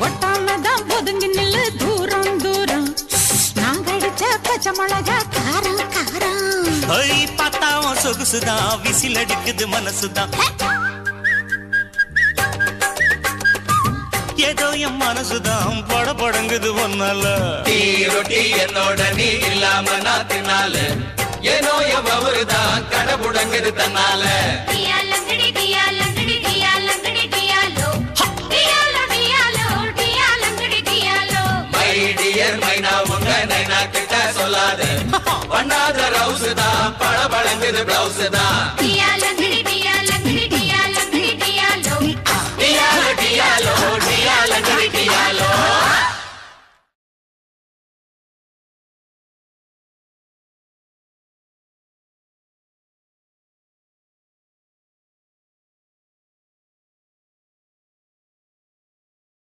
ஒட்டாமதான் ஒதுங்கி நில்லு தூரம் தூரம் நான் கடிச்ச பச்சை மிளகா காரம் காரம் பார்த்தாவும் சொகுசுதான் விசில் அடிக்குது மனசுதான் ஏதோ என் மனசுதான் படபடங்குது ஒன்னால டீ ரொட்டி என்னோட நீ இல்லாம நான் தின்னால ஏனோ எவ்வருதான் கடபுடங்குது தன்னால மை டியர் மைனா உங்க நைனா கிட்ட சொல்லாத பண்ணாத ரவுஸ் தான் படபடங்குது பிளவுஸ் தான்